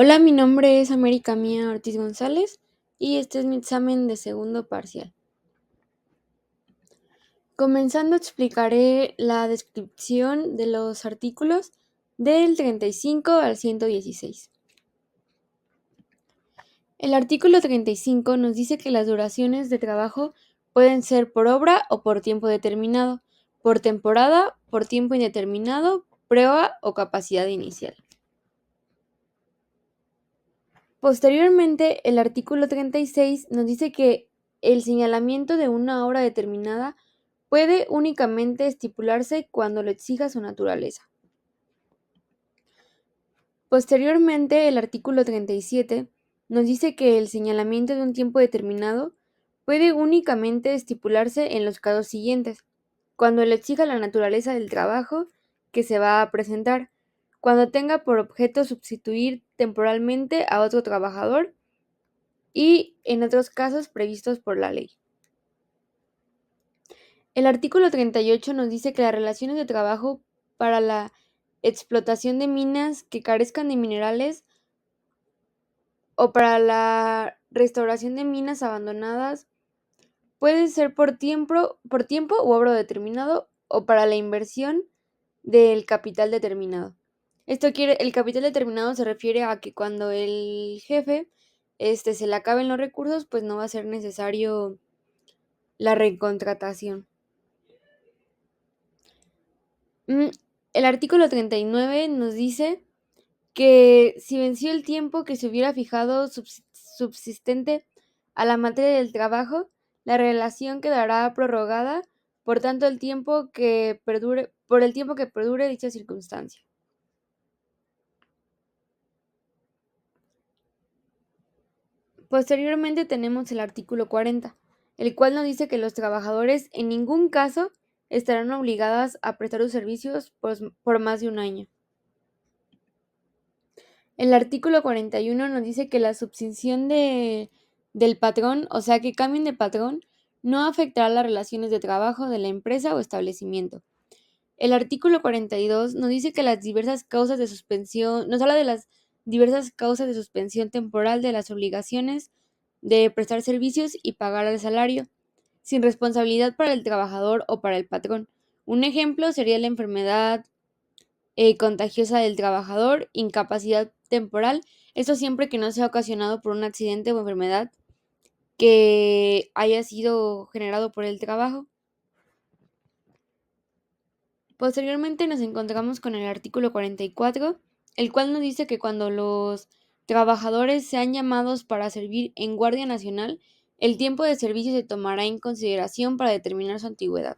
Hola, mi nombre es América Mía Ortiz González y este es mi examen de segundo parcial. Comenzando explicaré la descripción de los artículos del 35 al 116. El artículo 35 nos dice que las duraciones de trabajo pueden ser por obra o por tiempo determinado, por temporada, por tiempo indeterminado, prueba o capacidad inicial. Posteriormente, el artículo 36 nos dice que el señalamiento de una hora determinada puede únicamente estipularse cuando lo exija su naturaleza. Posteriormente, el artículo 37 nos dice que el señalamiento de un tiempo determinado puede únicamente estipularse en los casos siguientes: cuando lo exija la naturaleza del trabajo que se va a presentar, cuando tenga por objeto sustituir temporalmente a otro trabajador y en otros casos previstos por la ley. El artículo 38 nos dice que las relaciones de trabajo para la explotación de minas que carezcan de minerales o para la restauración de minas abandonadas pueden ser por tiempo u obra determinado o para la inversión del capital determinado. El capital determinado se refiere a que cuando el jefe se le acaben los recursos, pues no va a ser necesario la recontratación. El artículo 39 nos dice que si venció el tiempo que se hubiera fijado subsistente a la materia del trabajo, la relación quedará prorrogada por tanto el tiempo que perdure, por el tiempo que perdure dicha circunstancia. Posteriormente tenemos el artículo 40, el cual nos dice que los trabajadores en ningún caso estarán obligados a prestar sus servicios por más de un año. El artículo 41 nos dice que la substitución del patrón, o sea que cambien de patrón, no afectará las relaciones de trabajo de la empresa o establecimiento. El artículo 42 nos dice que las diversas causas de suspensión, nos habla de las diversas causas de suspensión temporal de las obligaciones de prestar servicios y pagar el salario, sin responsabilidad para el trabajador o para el patrón. Un ejemplo sería la enfermedad contagiosa del trabajador, incapacidad temporal, esto siempre que no sea ocasionado por un accidente o enfermedad que haya sido generado por el trabajo. Posteriormente nos encontramos con el artículo 44, el cual nos dice que cuando los trabajadores sean llamados para servir en Guardia Nacional, el tiempo de servicio se tomará en consideración para determinar su antigüedad.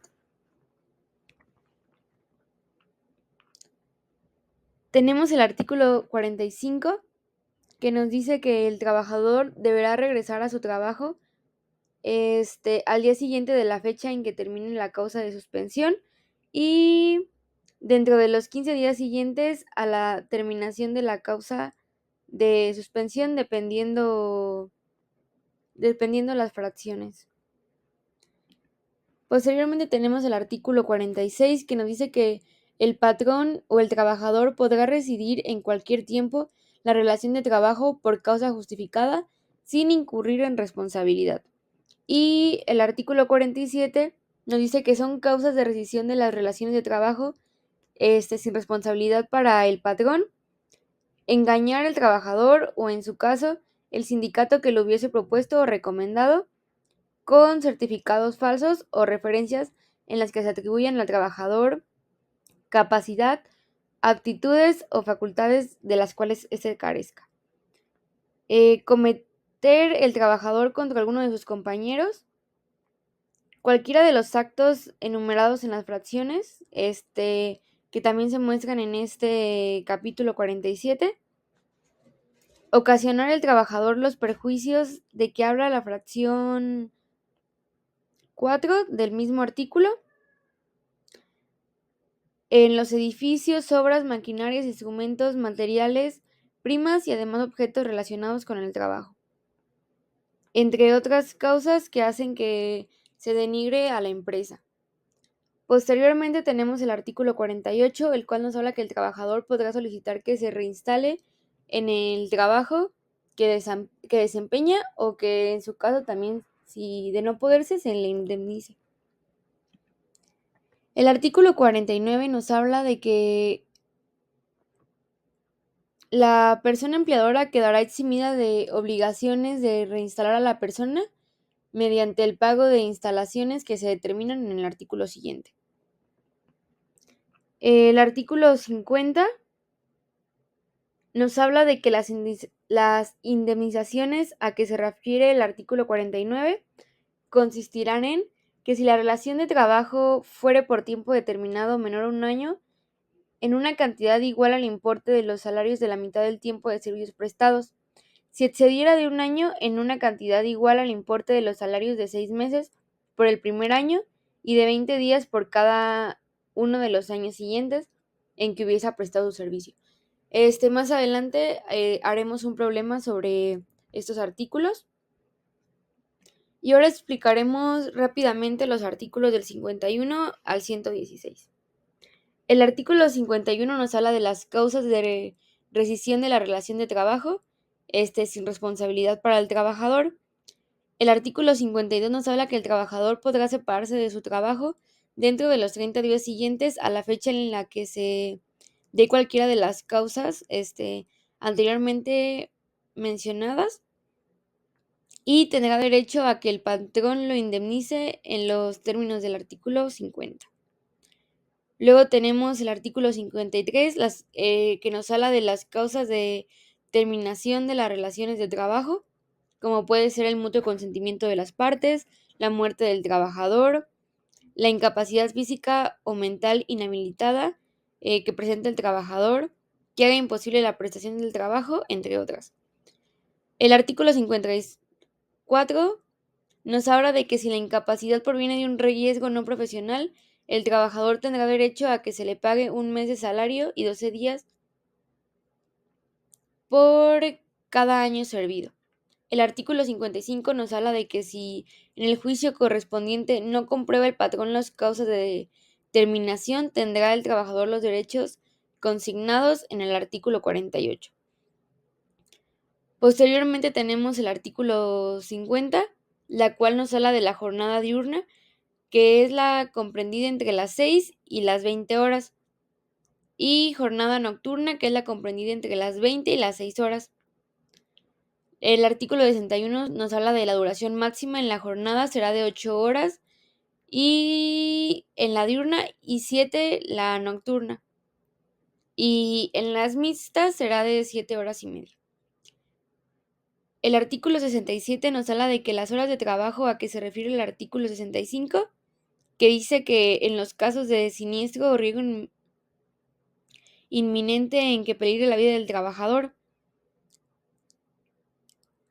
Tenemos el artículo 45, que nos dice que el trabajador deberá regresar a su trabajo al día siguiente de la fecha en que termine la causa de suspensión y dentro de los 15 días siguientes a la terminación de la causa de suspensión, dependiendo las fracciones. Posteriormente tenemos el artículo 46, que nos dice que el patrón o el trabajador podrá rescindir en cualquier tiempo la relación de trabajo por causa justificada sin incurrir en responsabilidad. Y el artículo 47 nos dice que son causas de rescisión de las relaciones de trabajo sin responsabilidad para el patrón, engañar al trabajador o, en su caso, el sindicato que lo hubiese propuesto o recomendado, con certificados falsos o referencias en las que se atribuyen al trabajador capacidad, aptitudes o facultades de las cuales éste carezca. Cometer el trabajador contra alguno de sus compañeros cualquiera de los actos enumerados en las fracciones, que también se muestran en este capítulo 47, ocasionar al trabajador los perjuicios de que habla la fracción 4 del mismo artículo, en los edificios, obras, maquinarias, instrumentos, materiales, primas y además objetos relacionados con el trabajo, entre otras causas que hacen que se denigre a la empresa. Posteriormente tenemos el artículo 48, el cual nos habla que el trabajador podrá solicitar que se reinstale en el trabajo que desempeña o que en su caso también, si de no poderse, se le indemnice. El artículo 49 nos habla de que la persona empleadora quedará eximida de obligaciones de reinstalar a la persona mediante el pago de instalaciones que se determinan en el artículo siguiente. El artículo 50 nos habla de que las indemnizaciones a que se refiere el artículo 49 consistirán en que si la relación de trabajo fuere por tiempo determinado menor a un año, en una cantidad igual al importe de los salarios de la mitad del tiempo de servicios prestados. Si excediera de un año, en una cantidad igual al importe de los salarios de 6 meses por el primer año y de 20 días por cada uno de los años siguientes en que hubiese prestado su servicio. Más adelante haremos un problema sobre estos artículos. Y ahora explicaremos rápidamente los artículos del 51 al 116. El artículo 51 nos habla de las causas de rescisión de la relación de trabajo, sin responsabilidad para el trabajador. El artículo 52 nos habla que el trabajador podrá separarse de su trabajo dentro de los 30 días siguientes a la fecha en la que se dé cualquiera de las causas anteriormente mencionadas, y tendrá derecho a que el patrón lo indemnice en los términos del artículo 50. Luego tenemos el artículo 53, que nos habla de las causas de terminación de las relaciones de trabajo, como puede ser el mutuo consentimiento de las partes, la muerte del trabajador, la incapacidad física o mental inhabilitada que presenta el trabajador, que haga imposible la prestación del trabajo, entre otras. El artículo 54 nos habla de que si la incapacidad proviene de un riesgo no profesional, el trabajador tendrá derecho a que se le pague un mes de salario y 12 días por cada año servido. El artículo 55 nos habla de que si en el juicio correspondiente no comprueba el patrón las causas de terminación, tendrá el trabajador los derechos consignados en el artículo 48. Posteriormente tenemos el artículo 50, la cual nos habla de la jornada diurna, que es la comprendida entre las 6 y las 20 horas, y jornada nocturna, que es la comprendida entre las 20 y las 6 horas. El artículo 61 nos habla de la duración máxima en la jornada será de 8 horas y en la diurna y 7 la nocturna. Y en las mixtas será de 7 horas y media. El artículo 67 nos habla de que las horas de trabajo a que se refiere el artículo 65, que dice que en los casos de siniestro o riesgo inminente en que peligre la vida del trabajador,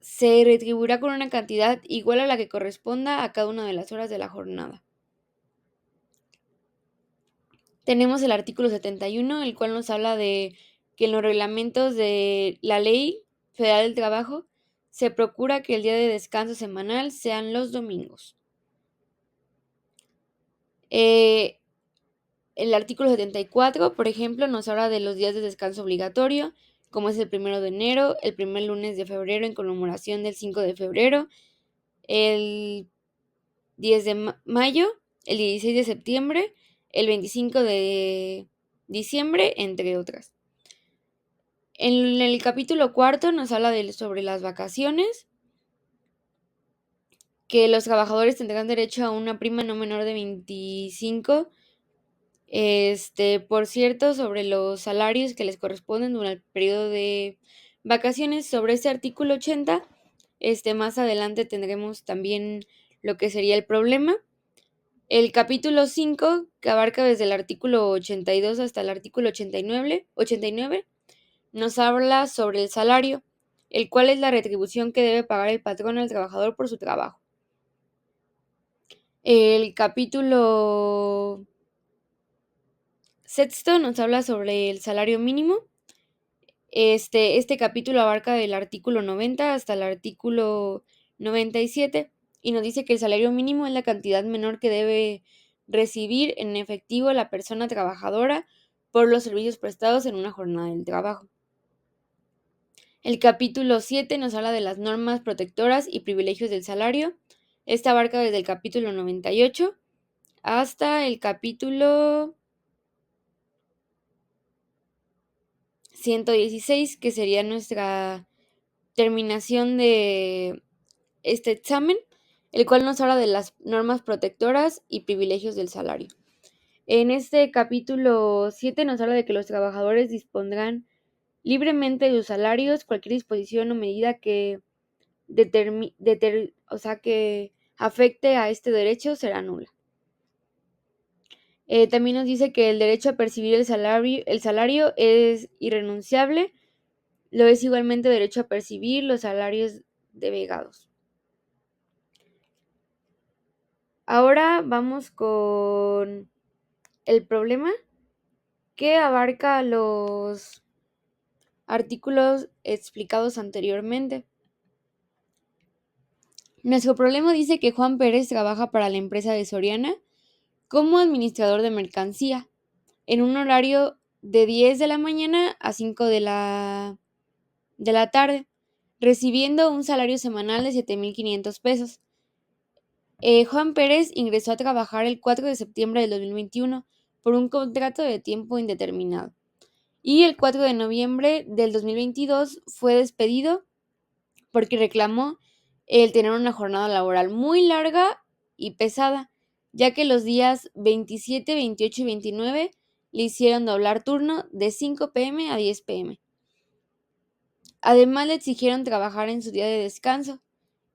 se retribuirá con una cantidad igual a la que corresponda a cada una de las horas de la jornada. Tenemos el artículo 71, el cual nos habla de que en los reglamentos de la Ley Federal del Trabajo se procura que el día de descanso semanal sean los domingos. El artículo 74, por ejemplo, nos habla de los días de descanso obligatorio, como es el 1 de enero, el primer lunes de febrero en conmemoración del 5 de febrero, el 10 de mayo, el 16 de septiembre, el 25 de diciembre, entre otras. En el capítulo 4 nos habla sobre las vacaciones, que los trabajadores tendrán derecho a una prima no menor de 25, por cierto, sobre los salarios que les corresponden durante el periodo de vacaciones. Sobre este artículo 80, más adelante tendremos también lo que sería el problema. El capítulo 5, que abarca desde el artículo 82 hasta el artículo 89, nos habla sobre el salario, el cual es la retribución que debe pagar el patrón al trabajador por su trabajo. El capítulo 6 nos habla sobre el salario mínimo. Este capítulo abarca del artículo 90 hasta el artículo 97 y nos dice que el salario mínimo es la cantidad menor que debe recibir en efectivo la persona trabajadora por los servicios prestados en una jornada del trabajo. El capítulo 7 nos habla de las normas protectoras y privilegios del salario. Esta abarca desde el capítulo 98 hasta el capítulo 116, que sería nuestra terminación de este examen, el cual nos habla de las normas protectoras y privilegios del salario. En este capítulo 7 nos habla de que los trabajadores dispondrán libremente de sus salarios. Cualquier disposición o medida que que afecte a este derecho será nula. También nos dice que el derecho a percibir el salario es irrenunciable. Lo es igualmente derecho a percibir los salarios devengados. Ahora vamos con el problema, que abarca los artículos explicados anteriormente. Nuestro problema dice que Juan Pérez trabaja para la empresa de Soriana como administrador de mercancía en un horario de 10 de la mañana a 5 de la tarde, recibiendo un salario semanal de 7,500 pesos. Juan Pérez ingresó a trabajar el 4 de septiembre del 2021 por un contrato de tiempo indeterminado y el 4 de noviembre del 2022 fue despedido porque reclamó el tener una jornada laboral muy larga y pesada, ya que los días 27, 28 y 29 le hicieron doblar turno de 5 p.m. a 10 p.m. Además le exigieron trabajar en su día de descanso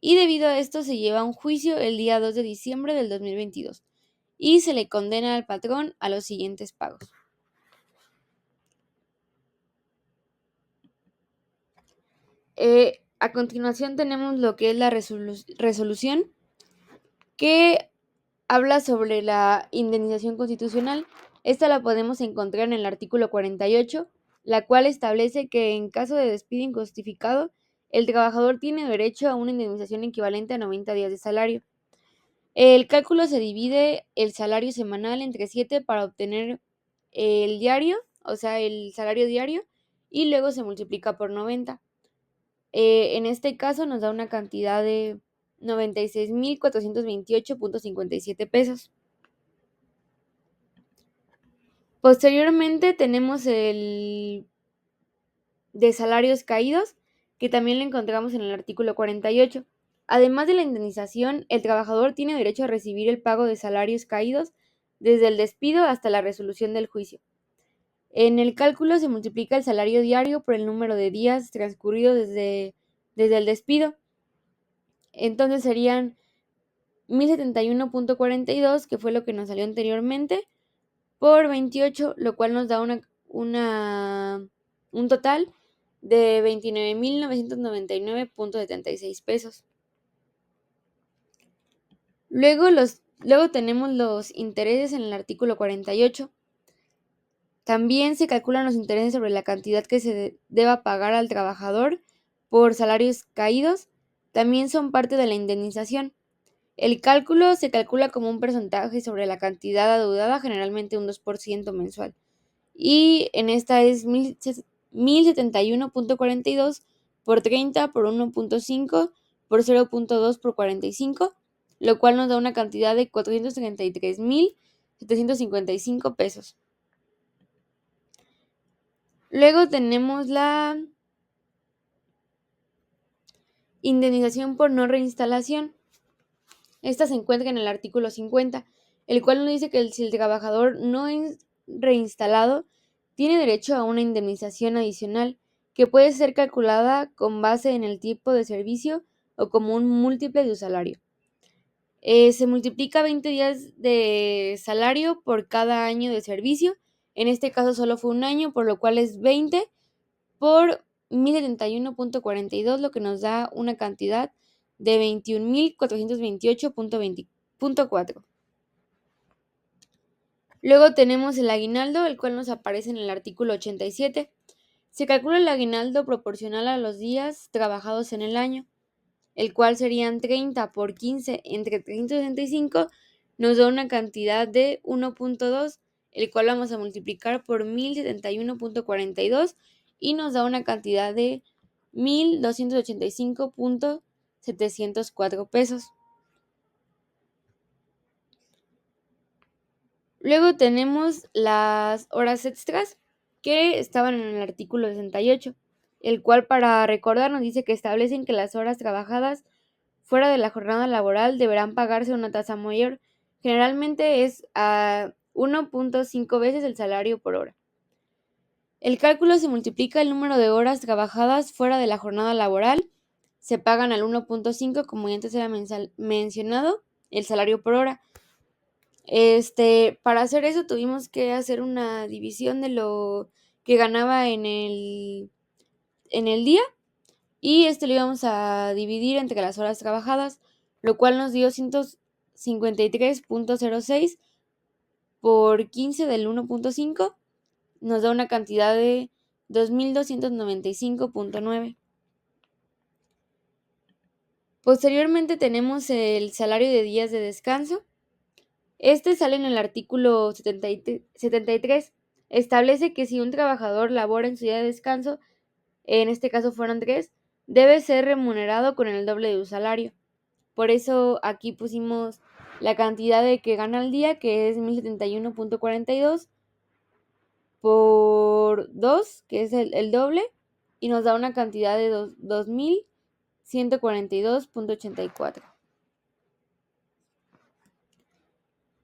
y debido a esto se lleva a un juicio el día 2 de diciembre del 2022 y se le condena al patrón a los siguientes pagos. A continuación tenemos lo que es la resolución, que habla sobre la indemnización constitucional. Esta la podemos encontrar en el artículo 48, la cual establece que en caso de despido injustificado, el trabajador tiene derecho a una indemnización equivalente a 90 días de salario. El cálculo se divide el salario semanal entre 7 para obtener el diario, o sea, el salario diario, y luego se multiplica por 90. En este caso nos da una cantidad de 96,428,57 pesos. Posteriormente tenemos el de salarios caídos, que también lo encontramos en el artículo 48. Además de la indemnización, el trabajador tiene derecho a recibir el pago de salarios caídos desde el despido hasta la resolución del juicio. En el cálculo se multiplica el salario diario por el número de días transcurridos desde el despido. Entonces serían 1071,42, que fue lo que nos salió anteriormente, por 28, lo cual nos da un total de 29,999,76 pesos. Luego tenemos los intereses en el artículo 48. También se calculan los intereses sobre la cantidad que se deba pagar al trabajador por salarios caídos. También son parte de la indemnización. El cálculo se calcula como un porcentaje sobre la cantidad adeudada, generalmente un 2% mensual. Y en esta es 1071,42 por 30 por 1,5 por 0,2 por 45, lo cual nos da una cantidad de 433,755 pesos. Luego tenemos la indemnización por no reinstalación. Esta se encuentra en el artículo 50, el cual nos dice que si el trabajador no es reinstalado, tiene derecho a una indemnización adicional que puede ser calculada con base en el tipo de servicio o como un múltiple de su salario. Se multiplica 20 días de salario por cada año de servicio. En este caso solo fue un año, por lo cual es 20 por 1071,42, lo que nos da una cantidad de 21,428,4. Luego tenemos el aguinaldo, el cual nos aparece en el artículo 87. Se calcula el aguinaldo proporcional a los días trabajados en el año, el cual serían 30 por 15 entre 365, nos da una cantidad de 1,2, el cual vamos a multiplicar por 1071,42 y nos da una cantidad de 1,285,704 pesos. Luego tenemos las horas extras que estaban en el artículo 68, el cual, para recordar, nos dice que establecen que las horas trabajadas fuera de la jornada laboral deberán pagarse una tasa mayor. Generalmente es a 1.5 veces el salario por hora. El cálculo se multiplica el número de horas trabajadas fuera de la jornada laboral, se pagan al 1.5, como ya antes era mencionado, el salario por hora. Para hacer eso tuvimos que hacer una división de lo que ganaba en el día, y lo íbamos a dividir entre las horas trabajadas, lo cual nos dio 153.06 por 15 del 1.5, nos da una cantidad de 2.295.9. Posteriormente tenemos el salario de días de descanso. Sale en el artículo 73. Establece que si un trabajador labora en su día de descanso, en este caso fueron 3, debe ser remunerado con el doble de su salario. Por eso aquí pusimos la cantidad de que gana al día, que es 1.071.42 por 2, que es el doble, y nos da una cantidad de 2.142.84.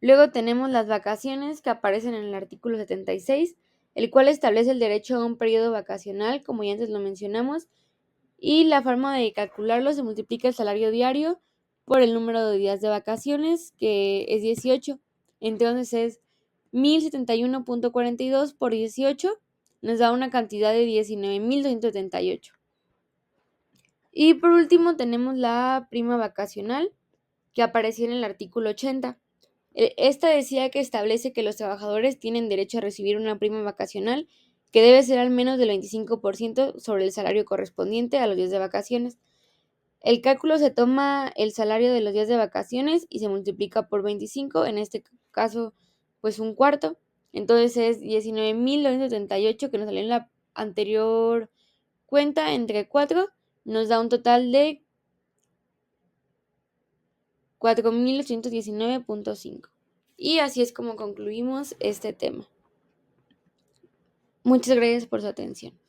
Luego tenemos las vacaciones, que aparecen en el artículo 76, el cual establece el derecho a un periodo vacacional, como ya antes lo mencionamos, y la forma de calcularlo: se multiplica el salario diario por el número de días de vacaciones, que es 18. Entonces es 1.071.42 por 18, nos da una cantidad de 19.278. Y por último tenemos la prima vacacional, que aparecía en el artículo 80. Esta decía que establece que los trabajadores tienen derecho a recibir una prima vacacional que debe ser al menos del 25% sobre el salario correspondiente a los días de vacaciones. El cálculo se toma el salario de los días de vacaciones y se multiplica por 25, en este caso pues un cuarto. Entonces es 19.978, que nos salió en la anterior cuenta entre 4, nos da un total de 4.819.5. Y así es como concluimos este tema. Muchas gracias por su atención.